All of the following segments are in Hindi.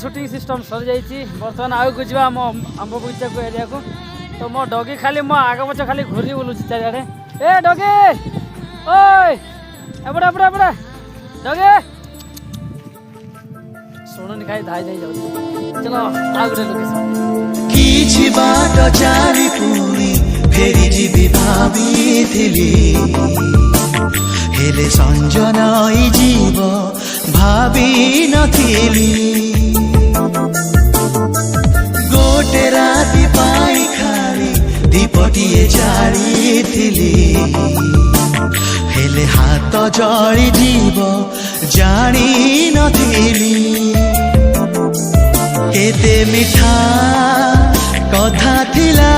शूटिंग सिस्टम सर जाइए बर्तमान आगे जा आंब बगीचा को एरिया को तो मो डगी खाली मो आग पछ खाली घूरी बुलूची चारिआडे ए डगी ओए एपड़ा एपड़ा एपड़ा डगी शुणुनि खाई धाई धाई जाऊ चलो आग रे लोकेशन किछि बाट चारि पुरी फेरि जीवी भाबिथिली हेले संजनाई जीव भाबी नथिली गोटे राति पाई खाली दीपटिए जाळिथिली हेले हाथ जळी जीव जाणी नथिली केते मिठा कथा थिला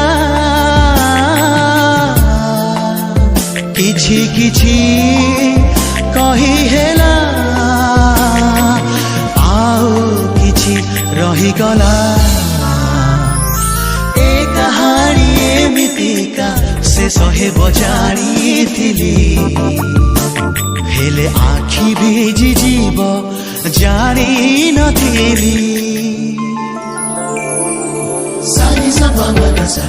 किछि किछि कही हेला आउ किछि रही गला ए कहानी एमितिका शेष हेब जानिथिली हेले आखि भिजी जीव जानी नथिली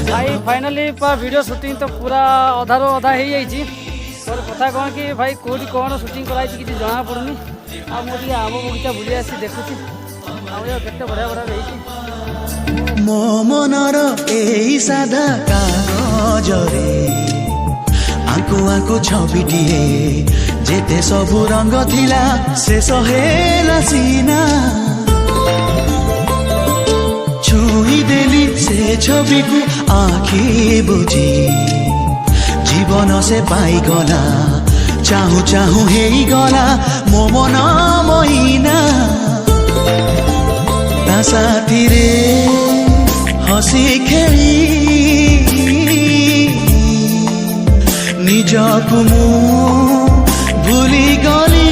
भाई फाइनली वीडियो शूटिंग तो पूरा अधारू अधा हो जाइए और कथा कौन कि भाई कौटी कौन शूटिंग कराई किसी जना पड़ुनी आ मुझे आम बगीचा बुली आसी देखुची केते बढ़िया बढ़िया रही मो मनर एई सादा कागजरे आंकु आंकु छबिटिए जेते सबु रंग थिला शेष हेला सीना छुई देली से छवि को आखि बुझी जीवन से पाई गला चाहू चाहू हेई गला मो मन महीना ता साथी रे हसी खेली निजकु मु भूली गली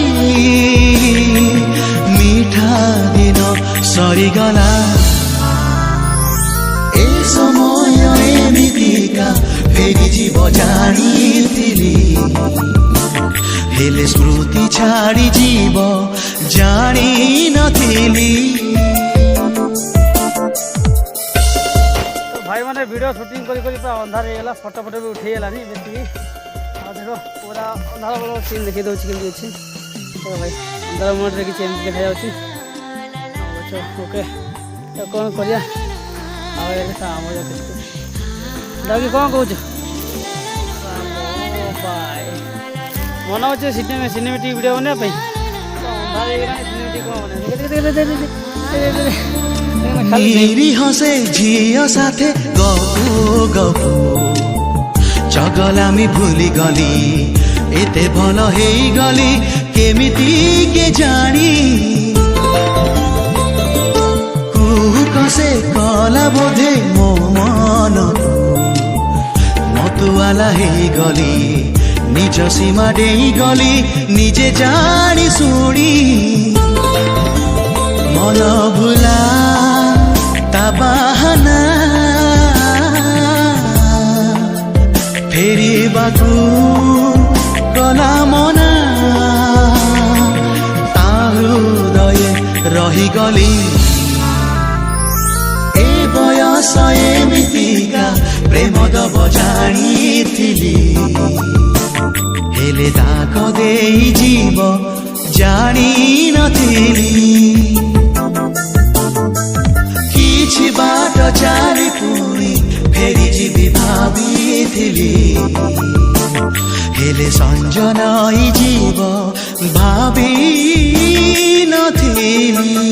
मीठा दिन सरी गला समय एमितिका फेरि जीव जानिथिली हेले स्मृति छाड़ी जीव जानी नथिली तो भाई मैंने वीडियो शूटिंग करी अंधार हो फोटो फोटो भी उठे गलानी बेसिकी देखो पूरा अंधार वाला सीन देखी दौर केमती अच्छी तो भाई अंधार मोड किसी देखा जा ओके तो कौन करिया डगी कौन कौच मन अच्छे सिनेमेटिक वीडियो बना मेरी हसे झियो साथे गपु गपु चगलामी भूली गली एते भल हेई गली केमिति के जानी कसे कला बोधे मो मन मतुआला हेई गली निज सीमा डेई गली निजे जानी सुनी मन भुला ता बाहाना फेरि बाकु कला मना ता हृदय रही गली बयस एमितिका प्रेम दब जानिथिली हेले दाग देई जीव जानी नथिली किछि बाट चारि पुरी फेरि जीवी भाबिथिली हेले संजनाई जीव भाबी नथिली।